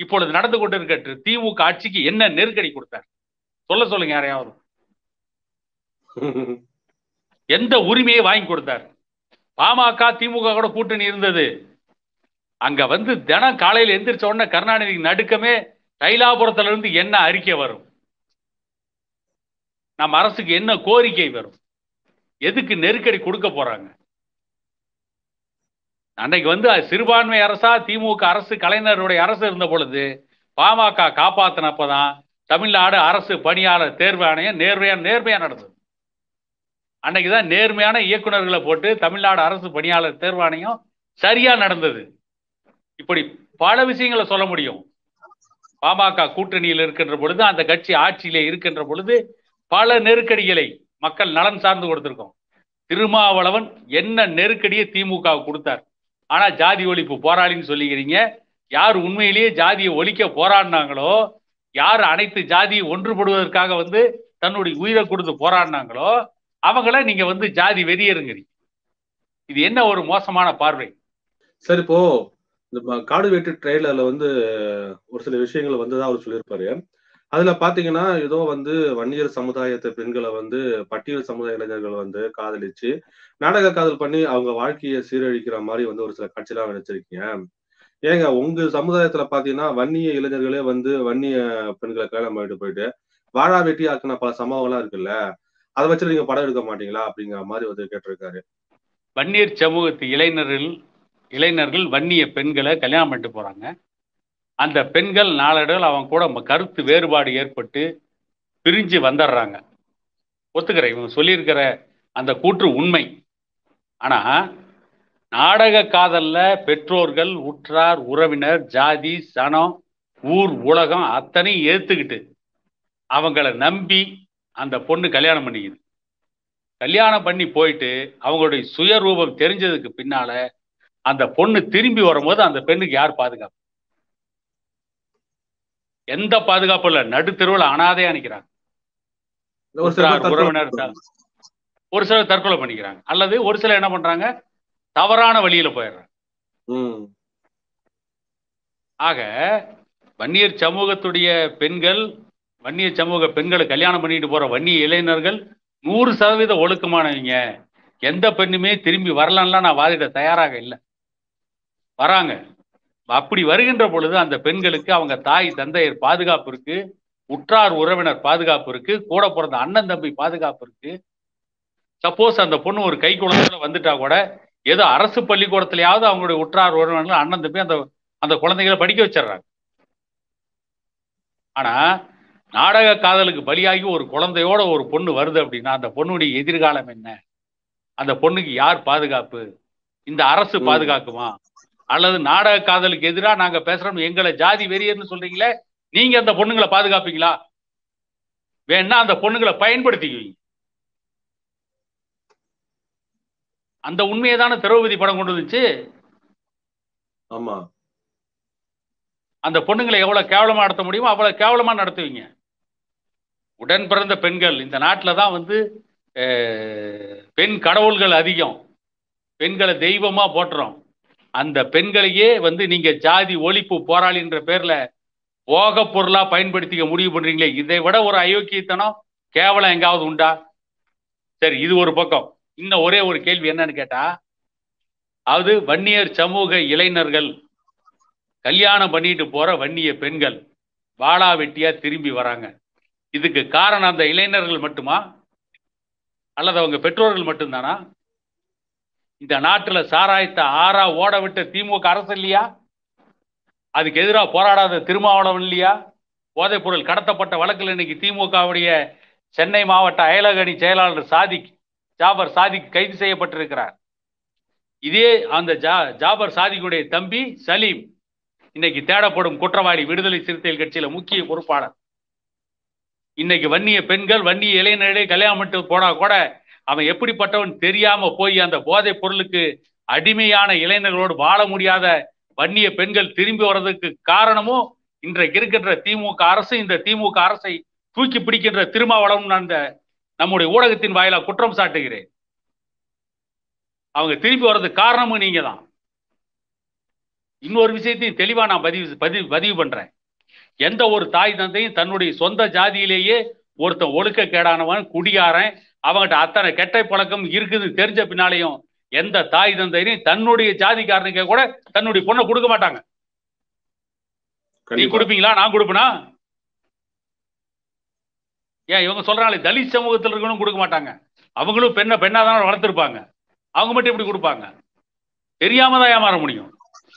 S2: இப்பொழுது நடந்து கொண்டிருக்க திமுக ஆட்சிக்கு என்ன நெருக்கடி கொடுத்தார் சொல்லுங்க யாரையாவது. எந்த உரிமையை வாங்கி கொடுத்தார்? பாமக திமுக கூட கூட்டணி இருந்தது. அங்க வந்து தினம் காலையில் எந்திரிச்ச உடனே கருணாநிதி நடுக்கமே தைலாபுரத்துல இருந்து என்ன அறிக்கை வரும், நம்ம அரசுக்கு என்ன கோரிக்கை வரும், எதுக்கு நெருக்கடி கொடுக்க போறாங்க? அன்னைக்கு வந்து சிறுபான்மை அரசா திமுக அரசு கலைஞருடைய அரசு இருந்த பொழுது பாமக காப்பாத்தினப்பதான் தமிழ்நாடு அரசு பணியாளர் தேர்வு ஆணையம் நேர்மையா நடந்தது. அன்னைக்குதான் நேர்மையான இயக்குநர்களை போட்டு தமிழ்நாடு அரசு பணியாளர் தேர்வு ஆணையம் சரியா நடந்தது. இப்படி பல விஷயங்களை சொல்ல முடியும். பாமக கூட்டணியில் இருக்கின்ற பொழுது, அந்த கட்சி ஆட்சியிலே இருக்கின்ற பொழுது பல நெருக்கடிகளை மக்கள் நலன் சார்ந்து கொடுத்திருக்கோம். திருமாவளவன் என்ன நெருக்கடியை திமுக கொடுத்தார். ஆனா ஜாதி ஒழிப்பு போராளின்னு சொல்லிக்கிறீங்க. யார் உண்மையிலேயே ஜாதியை ஒழிக்க போராடினாங்களோ, யார் அனைத்து ஜாதியை ஒன்றுபடுவதற்காக வந்து தன்னுடைய உயிரை கொடுத்து போராடினாங்களோ அவங்கள நீங்க வந்து ஜாதி வெறியருங்கிறீங்க. இது என்ன ஒரு மோசமான பார்வை.
S1: சரி, இப்போ இந்த காடு வெட்டு ட்ரெயிலர்ல வந்து ஒரு சில விஷயங்கள் வந்து அவர் சொல்லியிருப்பாரு. அதுல பாத்தீங்கன்னா ஏதோ வந்து வன்னியர் சமுதாயத்தை பெண்களை வந்து பட்டியல் சமுதாய இளைஞர்கள் வந்து காதலிச்சு நாடக காதல் பண்ணி அவங்க வாழ்க்கையை சீரழிக்கிற மாதிரி வந்து ஒரு சில காட்சியெல்லாம் நினைச்சிருக்கீங்க. ஏங்க உங்க சமுதாயத்துல பாத்தீங்கன்னா வன்னிய இளைஞர்களே வந்து வன்னிய பெண்களை கல்யாணம் பண்ணிட்டு போயிட்டு வாழா வெட்டி ஆக்கின பல சம்பவங்கள்லாம் இருக்குல்ல, அதை வச்சு நீங்க படம் எடுக்க மாட்டீங்களா அப்படிங்கிற மாதிரி வந்து கேட்டிருக்காரு.
S2: வன்னியர் சமூகத்து இளைஞர்கள் வன்னிய பெண்களை கல்யாணம் பண்ணிட்டு போறாங்க. அந்த பெண்கள் நாளடைவில் அவங்க கூட கருத்து வேறுபாடு ஏற்பட்டு பிரிஞ்சு வந்துடுறாங்க. ஒத்துக்கிறேன், இவங்க சொல்லியிருக்கிற அந்த கூற்று உண்மை. ஆனா நாடக காதல்ல பெற்றோர்கள், உற்றார், உறவினர், ஜாதி, சனம், ஊர், உலகம் அத்தனையும் ஏத்துக்கிட்டு அவங்களை நம்பி அந்த பொண்ணு கல்யாணம் பண்ணிக்குது. கல்யாணம் பண்ணி போயிட்டு அவங்களுடைய சுயரூபம் தெரிஞ்சதுக்கு பின்னால அந்த பொண்ணு திரும்பி வரும்போது அந்த பெண்ணுக்கு யார் பாதுகாப்பு? எந்த பாதுகாப்பு இல்ல. நடுத்தெருவில் அனாதையா நிக்கிறாங்க. உறவினர் ஒரு சிலர் தற்கொலை பண்ணிக்கிறாங்க, அல்லது ஒரு சிலர் என்ன பண்றாங்க, தவறான வழியில போயிடுறாங்க. ஆக வன்னியர் சமூகத்துடைய பெண்கள், வன்னியர் சமூக பெண்களை கல்யாணம் பண்ணிட்டு போற வன்னிய இளைஞர்கள் 100% ஒழுக்கமானவங்க. எந்த பெண்ணுமே திரும்பி வரலாம்லாம் நான் வாதிட தயாராக இல்லை. வராங்க. அப்படி வருகின்ற பொழுது அந்த பெண்களுக்கு அவங்க தாய் தந்தையர் பாதுகாப்பு இருக்கு, உற்றார் உறவினர் பாதுகாப்பு இருக்கு, கூட பிறந்த அண்ணன் தம்பி பாதுகாப்பு இருக்கு. சப்போஸ் அந்த பொண்ணு ஒரு கை குழந்தையில வந்துட்டா கூட ஏதோ அரசு பள்ளிக்கூடத்திலேயாவது அவங்களுடைய உற்றார் உறவினர்கள் அண்ணன் தம்பி அந்த குழந்தைகளை படிக்க வச்சிடறாங்க. ஆனா நாடக காதலுக்கு பலியாகி ஒரு குழந்தையோட ஒரு பொண்ணு வருது அப்படின்னா அந்த பொண்ணுடைய எதிர்காலம் என்ன? அந்த பொண்ணுக்கு யார் பாதுகாப்பு? இந்த அரசு பாதுகாக்குமா? அல்லது நாடக காதலுக்கு எதிராக நாங்க பேசுறோம், எங்களை ஜாதி வெறியர்னு சொல்றீங்களே, நீங்க அந்த பொண்ணுங்களை பாதுகாப்பீங்களா? வேணா அந்த பொண்ணுங்களை பயன்படுத்திக்குவீங்க. அந்த உண்மையை தானே திரௌபதி படம் கொண்டு வந்துச்சு.
S1: ஆமா,
S2: அந்த பொண்ணுங்களை எவ்வளவு கேவலமா நடத்த முடியுமோ அவ்வளவு கேவலமா நடத்துவீங்க. உடன் பிறந்த பெண்கள் இந்த நாட்டில் தான் வந்து பெண் கடவுள்கள் அதிகம், பெண்களை தெய்வமா போட்டுறோம். அந்த பெண்களையே வந்து நீங்க ஜாதி ஒழிப்பு போராளின்ற பேர்ல போக பொருளா பயன்படுத்திக்க முடிவு பண்றீங்களே, இதை விட ஒரு அயோக்கியத்தனம் கேவலம் எங்காவது உண்டா? சரி, இது ஒரு பக்கம். இன்னும் ஒரே ஒரு கேள்வி என்னன்னு கேட்டா, அதாவது வன்னியர் சமூக இளைஞர்கள் கல்யாணம் பண்ணிட்டு போற வன்னிய பெண்கள் வாளா வெட்டியா திரும்பி வராங்க. இதுக்கு காரணம் அந்த இளைஞர்கள் மட்டுமா, அல்லது அவங்க பெற்றோர்கள் மட்டும்தானா? இந்த நாட்டில் சாராயத்தை ஆறா ஓட விட்ட திமுக அரசு இல்லையா? அதுக்கு எதிராக போராடாத திருமாவளவன் இல்லையா? போதைப் பொருள் கடத்தப்பட்ட வழக்கில் இன்னைக்கு திமுகவுடைய சென்னை மாவட்ட அயலக அணி செயலாளர் ஜாபர் சாதிக் கைது செய்யப்பட்டிருக்கிறார். இதே அந்த ஜாபர் சாதிக்குடைய தம்பி சலீம் இன்னைக்கு தேடப்படும் குற்றவாளி, விடுதலை சிறுத்தைகள் கட்சியில முக்கிய பொறுப்பாளர். இன்னைக்கு வன்னிய பெண்கள் வன்னிய இளைஞர்களே கல்யாணம் பண்ணிட்டு போனா கூட அவன் எப்படிப்பட்டவன் தெரியாம போய் அந்த போதைப் பொருளுக்கு அடிமையான இளைஞர்களோடு வாழ முடியாத வன்னிய பெண்கள் திரும்பி வர்றதுக்கு காரணமும் இன்றைக்கு இருக்கின்ற திமுக அரசு. இந்த திமுக அரசை தூக்கி பிடிக்கின்ற திருமாவளவன் அந்த நம்முடைய ஊடகத்தின் வாயிலாக குற்றம் சாட்டுகிறேன். அவங்க திரும்பி வர்றதுக்கு காரணமும் நீங்க தான். இன்னொரு விஷயத்தையும் தெளிவா நான் பதிவு பண்றேன். எந்த ஒரு தாய் தந்தையும் தன்னுடைய சொந்த ஜாதியிலேயே ஒருத்தன் ஒழுக்க கேடானவன், குடியாரன், அவங்ககிட்ட அத்தனை கெட்ட பழக்கம் இருக்குது தெரிஞ்ச பின்னாலையும் எந்த தாய் தந்தையும் தன்னுடைய ஜாதிக்காரனுக்கு கூட தன்னுடைய பொண்ணை கொடுக்க மாட்டாங்க. நீ கொடுப்பீங்களா? நான் கொடுப்பேனா? ஏன் இவங்க சொல்றாங்களே தலித் சமூகத்தில் இருக்கணும் கொடுக்க மாட்டாங்க. அவங்களும் பெண்ணாதான் வளர்த்திருப்பாங்க. அவங்க மட்டும் எப்படி கொடுப்பாங்க? தெரியாம தான் ஏமாற முடியும்.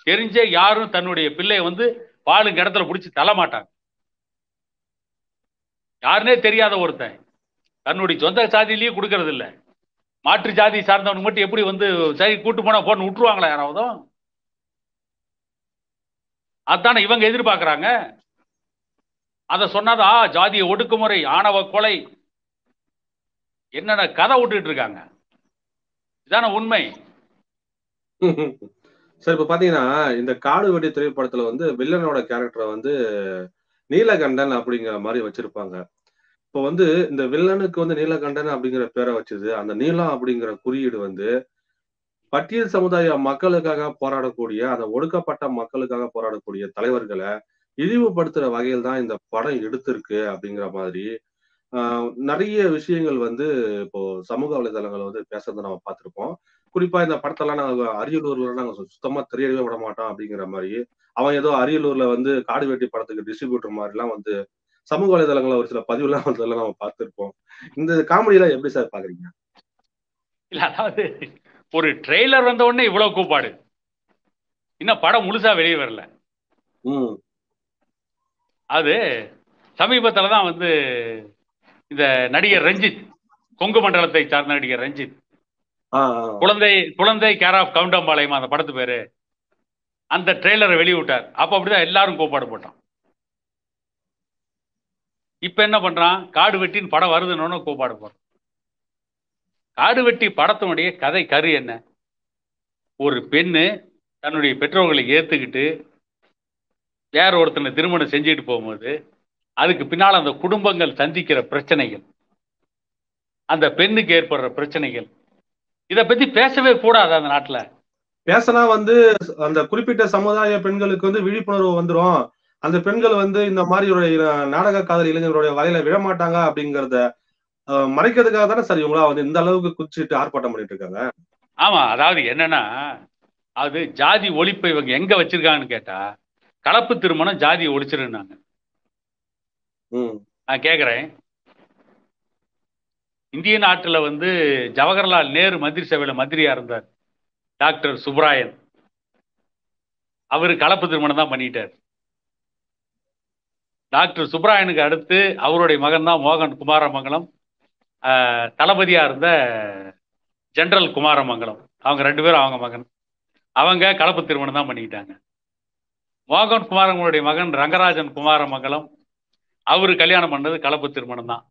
S2: தெரிஞ்சே யாரும் தன்னுடைய பிள்ளைய வந்து பாலுங்க இடத்துல பிடிச்சி தள்ள மாட்டாங்க. யாருன்னே தெரியாத ஒருத்தன் தன்னுடைய சொந்த சாதியிலேயே கொடுக்கறது இல்லை, மாற்று ஜாதி சார்ந்தவனுக்கு மட்டும் எப்படி வந்து சரி கூட்டு போனா போன்னு விட்டுருவாங்களா யாராவது? அதானே இவங்க எதிர்பார்க்கிறாங்க. அதை சொன்னாதா ஜாதிய ஒடுக்குமுறை, ஆணவ கொலை, என்னென்ன கதை விட்டுட்டு இருக்காங்க. இதான உண்மை.
S1: சார், இப்ப பாத்தீங்கன்னா இந்த காடு வெடி திரைப்படத்துல வந்து வில்லனோட கேரக்டரை வந்து நீலகண்டன் அப்படிங்கிற மாதிரி வச்சிருப்பாங்க. இப்போ வந்து இந்த வில்லனுக்கு வந்து நீலகண்டன் அப்படிங்கிற பேரை வச்சது, அந்த நீலம் அப்படிங்கிற குறியீடு வந்து பட்டியல் சமுதாய மக்களுக்காக போராடக்கூடிய, அந்த ஒடுக்கப்பட்ட மக்களுக்காக போராடக்கூடிய தலைவர்களை இழிவுபடுத்துற வகையில் தான் இந்த படம் எடுத்திருக்கு அப்படிங்கிற மாதிரி நிறைய விஷயங்கள் வந்து இப்போ சமூக வலைதளங்களை வந்து பேசுறதை நம்ம பார்த்திருப்போம். குறிப்பா இந்த படத்தெல்லாம் நாங்க அரியலூர்ல நாங்க சுத்தமா தெரியவே விட மாட்டோம் அப்படிங்கிற மாதிரி, அவன் ஏதோ அரியலூர்ல வந்து காடு வெட்டி படத்துக்கு டிஸ்ட்ரிபியூட்டர் மாதிரி எல்லாம் வந்து சமூக வலைதளங்களை ஒரு சில பதிவுலாம் வந்ததெல்லாம் நம்ம பார்த்திருப்போம். இந்த காமெடி எல்லாம் எப்படி சார் பாக்குறீங்க?
S2: இல்ல, அதாவது ஒரு ட்ரெய்லர் வந்த உடனே இவ்வளவு கூப்பாடு, இன்னும் படம் முழுசா வெளியே வரல. அது சமீபத்துலதான் வந்து இந்த நடிகர் ரஞ்சித், கொங்கு மண்டலத்தை சார்ந்த நடிகர் ரஞ்சித், குழந்தை கேர் ஆஃப் கவுண்டம்பாளையம் அந்த படத்து பேரு, அந்த ட்ரெய்லரை வெளியிட்டார். அப்ப அப்படிதான் எல்லாரும் கோப்பாடு போட்டான். இப்ப என்ன பண்றான்? காடு வெட்டின்னு படம் வருதுன்னு கோப்பாடு போறான். காடு வெட்டி படத்தினுடைய கதை கரு என்ன? ஒரு பெண்ணு தன்னுடைய பெற்றோர்களை ஏத்துக்கிட்டு வேற ஒருத்தனை திருமணம் செஞ்சுட்டு போகும்போது அதுக்கு பின்னால் அந்த குடும்பங்கள் சந்திக்கிற பிரச்சனைகள், அந்த பெண்ணுக்கு ஏற்படுற பிரச்சனைகள், இதை பத்தி பேசவே கூடாது. அந்த நாட்டுல
S1: பேசினா வந்து அந்த குறிப்பிட்ட சமுதாய பெண்களுக்கு வந்து விழிப்புணர்வு வந்துரும், அந்த பெண்கள் வந்து இந்த மாதிரி ஒரு நாடக காதல் இளைஞர்களுடைய வலையில விழமாட்டாங்க அப்படிங்கறத மறைக்கிறதுக்காக தானே சார் இவங்களா வந்து இந்த அளவுக்கு குதிச்சுட்டு ஆர்ப்பாட்டம் பண்ணிட்டு இருக்காங்க.
S2: ஆமா, அதாவது என்னன்னா, அது ஜாதி ஒழிப்பை இவங்க எங்க வச்சிருக்காங்கன்னு கேட்டா, கலப்பு திருமணம் ஜாதியை ஒழிச்சிருந்தாங்க. நான் கேக்குறேன், இந்திய நாட்டுல வந்து ஜவஹர்லால் நேரு மந்திரி சபையில மந்திரியா இருந்தார் டாக்டர் சுப்ராயன். அவரு கலப்பு திருமணம் தான் பண்ணிட்டார். டாக்டர் சுப்ராயனுக்கு அடுத்து அவருடைய மகன் தான் மோகன் குமாரமங்கலம், தளபதியா இருந்த ஜெனரல் குமாரமங்கலம். அவங்க 2 பேரும் அவங்க மகன். அவங்க கலப்பு திருமணம் தான் பண்ணிக்கிட்டாங்க. மோகன் குமாரங்களுடைய மகன் ரங்கராஜன் குமாரமங்கலம், அவரு கல்யாணம் பண்ணது கலப்பு திருமணம் தான்.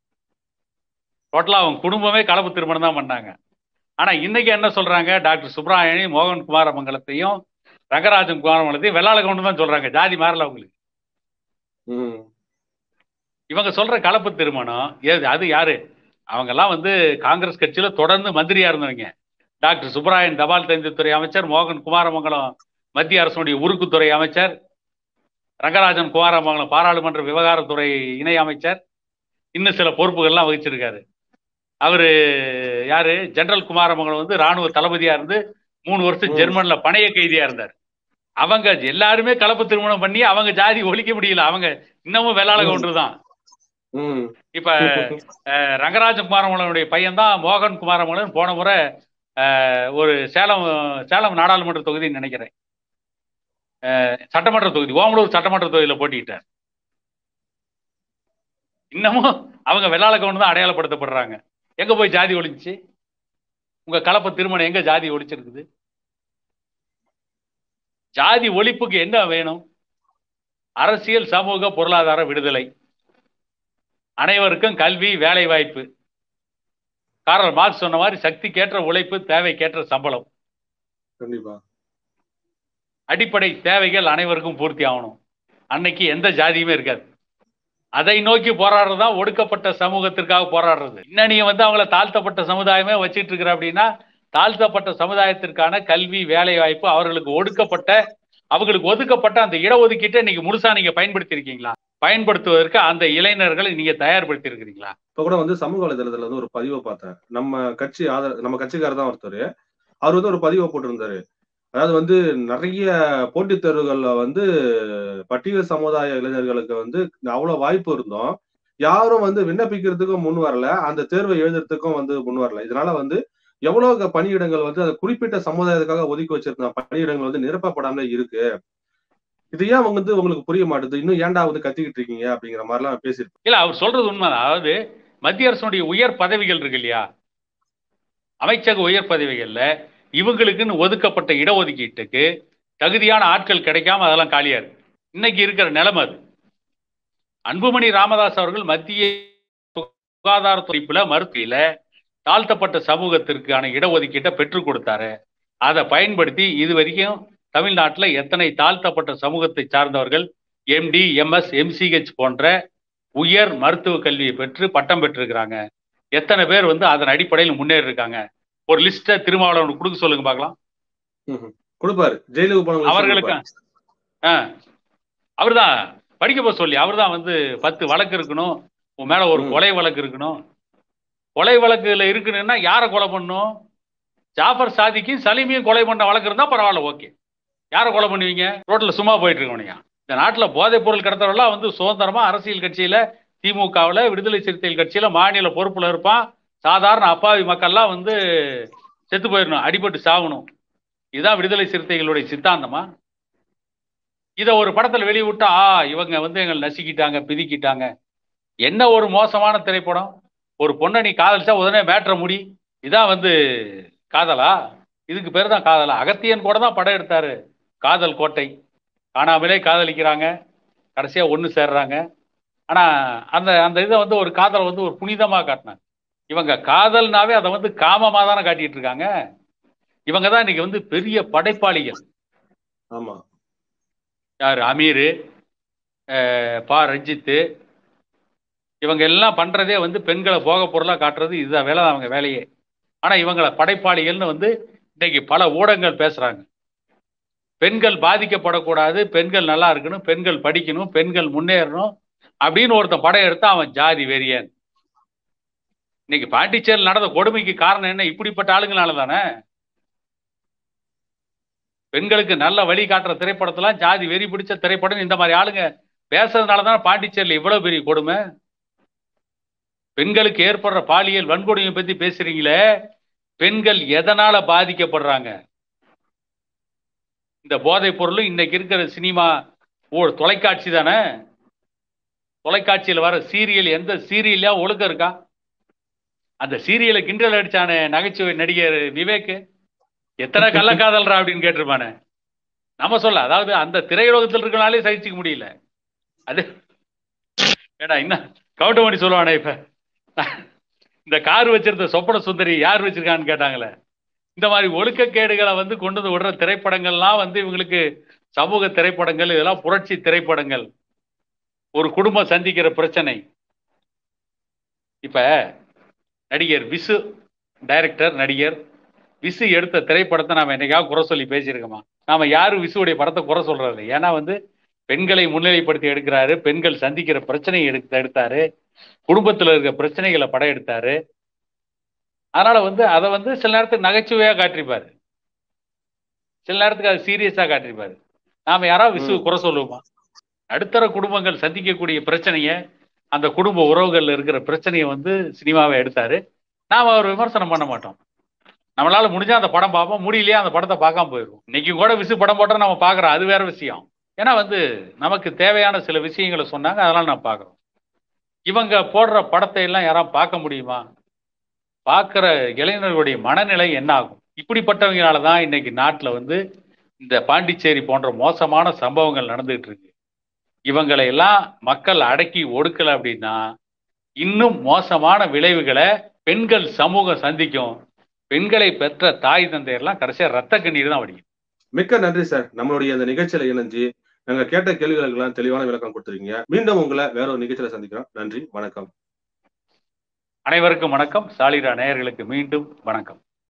S2: டோட்டலா அவங்க குடும்பமே கலப்பு திருமணம் தான் பண்ணாங்க. ஆனா இன்னைக்கு என்ன சொல்றாங்க, டாக்டர் சுப்ராயணி மோகன் குமாரமங்கலத்தையும் ரங்கராஜன் குமாரமங்கலத்தையும் வெள்ளாள கவுண்டு தான் சொல்றாங்க. ஜாதி மாறல அவங்களுக்கு. இவங்க சொல்ற கலப்பு திருமணம் அது யாரு? அவங்க எல்லாம் வந்து காங்கிரஸ் கட்சியில தொடர்ந்து மந்திரியா இருந்தவங்க. டாக்டர் சுப்ராயன் தபால் தந்தித்துறை அமைச்சர், மோகன் குமாரமங்கலம் மத்திய அரசுடைய உருக்குத்துறை அமைச்சர், ரங்கராஜன் குமாரமங்கலம் பாராளுமன்ற விவகாரத்துறை இணை அமைச்சர், இன்னும் சில பொறுப்புகள்லாம் வகிச்சிருக்காரு. அவரு யாரு? ஜெனரல் குமாரமங்கலம் வந்து ராணுவ தளபதியா இருந்து 3 வருஷம் ஜெர்மன்ல பணைய கைதியா இருந்தார். அவங்க எல்லாருமே கலப்பு திருமணம் பண்ணி அவங்க ஜாதி ஒழிக்க முடியல. அவங்க இன்னமும் வெள்ளாள கவுண்டர் தான். இப்ப ரங்கராஜன் குமாரமங்கலனுடைய பையன் தான் மோகன் குமாரமங்கலன். போன முறை ஒரு சேலம் நாடாளுமன்ற தொகுதின்னு நினைக்கிறேன், சட்டமன்ற தொகுதி, ஓமலூர் சட்டமன்ற தொகுதியில போட்டிக்கிட்டார். இன்னமும் அவங்க வெள்ளாள கவுண்டர் தான் அடையாளப்படுத்தப்படுறாங்க. எங்க போய் ஜாதி ஒழிச்சு? உங்க கலப்பு திருமணம் எங்க ஜாதி ஒழிச்சிருக்குது? ஜாதி ஒழிப்புக்கு என்ன வேணும்? அரசியல், சமூக, பொருளாதார விடுதலை, அனைவருக்கும் கல்வி, வேலை வாய்ப்பு. கார்ல் மார்க்ஸ் சொன்ன மாதிரி சக்திக்கேற்ற உழைப்பு, தேவைக்கேற்ற சம்பளம்.
S1: கண்டிப்பா
S2: அடிப்படை தேவைகள் அனைவருக்கும் பூர்த்தி ஆகணும். அன்னைக்கு எந்த ஜாதியுமே இருக்காது. அதை நோக்கி போராடுறதா ஒடுக்கப்பட்ட சமூகத்திற்காக போராடுறது. இன்னைக்கு வந்து அவங்கள தாழ்த்தப்பட்ட சமுதாயமே வச்சிட்டு இருக்கிற அப்படின்னா, தாழ்த்தப்பட்ட சமுதாயத்திற்கான கல்வி, வேலை வாய்ப்பு, அவர்களுக்கு ஒதுக்கப்பட்ட அந்த இடஒதுக்கீட்டை இன்னைக்கு முழுசா நீங்க பயன்படுத்தி இருக்கீங்களா? பயன்படுத்துவதற்கு அந்த இளைஞர்களை நீங்க தயார்படுத்தி இருக்கிறீங்களா?
S1: இப்ப கூட வந்து சமூக வலைதளத்துல வந்து ஒரு பதிவை பார்த்தேன். நம்ம கட்சிக்காரர் தான் ஒருத்தர். அவர் வந்து ஒரு பதிவை போட்டிருந்தாரு. அதாவது வந்து நிறைய போட்டித் தேர்வுகள்ல வந்து பட்டியல் சமுதாய இளைஞர்களுக்கு வந்து அவ்வளவு வாய்ப்பு இருந்தோம், யாரும் வந்து விண்ணப்பிக்கிறதுக்கும் முன் வரல, அந்த தேர்வை எழுதுறதுக்கும் வந்து முன் வரல. இதனால வந்து எவ்வளவு பணியிடங்கள் வந்து அந்த குறிப்பிட்ட சமுதாயத்துக்காக ஒதுக்கி வச்சிருந்த பணியிடங்கள் வந்து நிரப்பப்படாம இருக்கு. இது ஏன் வந்து உங்களுக்கு புரிய மாட்டேது? இன்னும் ஏன்டா வந்து கத்திக்கிட்டு இருக்கீங்க அப்படிங்கிற மாதிரி எல்லாம் பேசியிருக்கேன்.
S2: இல்ல, அவர் சொல்றது உண்மைதான். அதாவது மத்திய அரசுடைய உயர் பதவிகள் இருக்கு இல்லையா, அமைச்சக உயர் பதவிகள்ல இவங்களுக்குன்னு ஒதுக்கப்பட்ட இடஒதுக்கீட்டுக்கு தகுதியான ஆட்கள் கிடைக்காம அதெல்லாம் காலியா இருக்கு. இன்னைக்கு இருக்கிற நிலைமை அது. அன்புமணி ராமதாஸ் அவர்கள் மத்திய சுகாதாரத்துறைப்புல மருத்துவ தாழ்த்தப்பட்ட சமூகத்திற்கான இடஒதுக்கீட்டை பெற்றுக் கொடுத்தாரு. அதை பயன்படுத்தி இது வரைக்கும் தமிழ்நாட்டில் எத்தனை தாழ்த்தப்பட்ட சமூகத்தை சார்ந்தவர்கள் எம்டி, எம்எஸ், எம்சிஹெச் போன்ற உயர் மருத்துவ கல்வியை பெற்று பட்டம் பெற்றிருக்கிறாங்க? எத்தனை பேர் வந்து அதன் அடிப்படையில் முன்னேறி இருக்காங்க? ஒரு லிஸ்ட திருமாவளவன் கொடுக்க சொல்லுங்க பார்க்கலாம்.
S1: கொடுப்பாரு. ஜெயிலுக்கு
S2: அவர்களுக்கு அவர்தான் படிக்க போக சொல்லி, அவர்தான் வந்து 10 வழக்கு இருக்கணும், உன் மேல ஒரு கொலை வழக்கு இருக்கணும். கொலை வழக்குல இருக்குன்னா யாரை கொலை பண்ணும்? ஜாஃபர் சாதிக்கும் சலீமையும் கொலை பண்ண வழக்கு இருந்தா பரவாயில்ல, ஓகே. யாரை கொலை பண்ணுவீங்க? ரோட்ல சும்மா போயிட்டு இருக்கவனையா? இந்த நாட்டுல போதைப் பொருள் கடத்தவர்கள்லாம் வந்து சுதந்திரமா அரசியல் கட்சியில, திமுகவில், விடுதலை சிறுத்தைகள் கட்சியில மாநில பொறுப்புல இருப்பான். சாதாரண அப்பாவி மக்கள்லாம் வந்து செத்து போயிடணும், அடிபட்டு சாகணும். இதுதான் விடுதலை சிறுத்தைகளுடைய சித்தாந்தமா? இதை ஒரு படத்துல வெளியிட்டா இவங்க வந்து எங்களை நசுக்கிட்டாங்க, பிதிக்கிட்டாங்க. என்ன ஒரு மோசமான திரைப்படம்! ஒரு பொண்ணை நீ காதலிச்சா உடனே மேட்ற முடி, இதான் வந்து காதலா? இதுக்கு பேர் தான் காதலா? அகத்தியன் கூட தான் படம் எடுத்தாரு, காதல் கோட்டை. காணாமலே காதலிக்கிறாங்க, கடைசியா ஒண்ணு சேர்றாங்க. ஆனா அந்த அந்த இதை வந்து ஒரு காதலை வந்து ஒரு புனிதமா காட்டினாங்க. இவங்க காதல்னாவே அதை வந்து காமமா தானே காட்டிட்டு இருக்காங்க. இவங்க தான் இன்னைக்கு வந்து பெரிய படைப்பாளிகள்.
S1: ஆமா.
S2: யாரு அமீரு, பா ரஞ்சித்து, இவங்க எல்லாம் பண்றதே வந்து பெண்களை போக பொருளா காட்டுறது. இதுதான் வேலை, அவங்க வேலையே. ஆனா இவங்களை படைப்பாளிகள்னு வந்து இன்னைக்கு பல ஊடகங்கள் பேசுறாங்க. பெண்கள் பாதிக்கப்படக்கூடாது, பெண்கள் நல்லா இருக்கணும், பெண்கள் படிக்கணும், பெண்கள் முன்னேறணும் அப்படின்னு ஒருத்தன் படம் எடுத்தா அவன் ஜாதி வெறியன். இன்னைக்கு பாண்டிச்சேரியில் நடந்த கொடுமைக்கு காரணம் என்ன? இப்படிப்பட்ட ஆளுங்களால தானே. பெண்களுக்கு நல்ல வழி காட்டுற திரைப்படத்தெல்லாம் ஜாதி வெறி பிடிச்ச திரைப்படம் இந்த மாதிரி ஆளுங்க பேசுறதுனால தான் பாண்டிச்சேரியில் இவ்வளவு பெரிய கொடுமை. பெண்களுக்கு ஏற்படுற பாலியல் வன்கொடுமையை பத்தி பேசுறீங்களே, பெண்கள் எதனால பாதிக்கப்படுறாங்க? இந்த போதைப் பொருளும் இன்னைக்கு இருக்கிற சினிமா தொலைக்காட்சி தானே. தொலைக்காட்சியில் வர சீரியல், எந்த சீரியல்லையா ஒழுக்கம் இருக்கா? அந்த சீரியலை கிண்டல் அடிச்சானே நகைச்சுவை நடிகர் விவேக், எத்தனை கள்ளக்காதல்ரா அப்படின்னு கேட்டிருப்பானே. நம்ம சொல்ல, அதாவது அந்த திரையுலகத்தில் இருக்கனாலே சகிச்சுக்க முடியல. அது ஏடா இன்னும் கவுண்டமணி சொல்லுவானே, இப்ப இந்த கார் வச்சிருந்த சொப்பன சுந்தரி யார் வச்சிருக்கான்னு கேட்டாங்களே. இந்த மாதிரி ஒழுக்கக்கேடுகளை வந்து கொண்டு வந்து விடுற திரைப்படங்கள்லாம் வந்து இவங்களுக்கு சமூக திரைப்படங்கள், இதெல்லாம் புரட்சி திரைப்படங்கள். ஒரு குடும்பம் சந்திக்கிற பிரச்சனை. இப்ப நடிகர் விசு, டைரக்டர் நடிகர் விசு எடுத்த திரைப்படத்தை நாம என்னைக்காவது குறை சொல்லி பேசியிருக்கோமா? நாம யாரும் விசுவுடைய படத்தை குறை சொல்றது? ஏன்னா வந்து பெண்களை முன்னிலைப்படுத்தி எடுக்கிறாரு, பெண்கள் சந்திக்கிற பிரச்சனையை எடுத்தாரு, குடும்பத்தில் இருக்க பிரச்சனைகளை படம் எடுத்தாரு. அதனால வந்து அதை வந்து சில நேரத்துக்கு நகைச்சுவையா காட்டிருப்பாரு, சில நேரத்துக்கு அது சீரியஸா காட்டிருப்பாரு. நாம யாராவது விசு குறை சொல்லுவோமா? நடுத்தர குடும்பங்கள் சந்திக்கக்கூடிய பிரச்சனையை, அந்த குடும்ப உறவுகள்ல இருக்கிற பிரச்சனையை வந்து சினிமாவை எடுத்தாரு. நாம அவர் விமர்சனம் பண்ண மாட்டோம். நம்மளால முடிஞ்சா அந்த படம் பார்ப்போம், முடியலையா அந்த படத்தை பார்க்காம போயிடுவோம். இன்னைக்கு கூட விசு படம் போட்டா நம்ம பார்க்குறோம், அது வேற விஷயம். ஏன்னா வந்து நமக்கு தேவையான சில விஷயங்களை சொன்னாங்க, அதெல்லாம் நான் பார்க்குறோம். இவங்க போடுற படத்தை எல்லாம் யாராவது பார்க்க முடியுமா? பார்க்குற இளைஞர்களுடைய மனநிலை என்ன ஆகும்? இப்படிப்பட்டவங்களால தான் இன்னைக்கு நாட்டில் வந்து இந்த பாண்டிச்சேரி போன்ற மோசமான சம்பவங்கள் நடந்துகிட்டு இருக்கு. இவங்களை எல்லாம் மக்கள் அடக்கி ஒடுக்கல அப்படின்னா இன்னும் மோசமான விளைவுகளை பெண்கள் சமூகம் சந்திக்கும். பெண்களை பெற்ற தாய் தந்தையெல்லாம் கடைசியா ரத்த கண்ணீர் தான் வடிக்கும்.
S1: மிக்க நன்றி சார். நம்மளுடைய இந்த நிகழ்ச்சியில இணைஞ்சு நாங்க கேட்ட கேள்விகளுக்கு எல்லாம் தெளிவான விளக்கம் கொடுத்துருக்கீங்க. மீண்டும் உங்களை வேற ஒரு நிகழ்ச்சியில சந்திக்கிறோம். நன்றி, வணக்கம்.
S2: அனைவருக்கும் வணக்கம். சாலிரா நேயர்களுக்கு மீண்டும் வணக்கம்.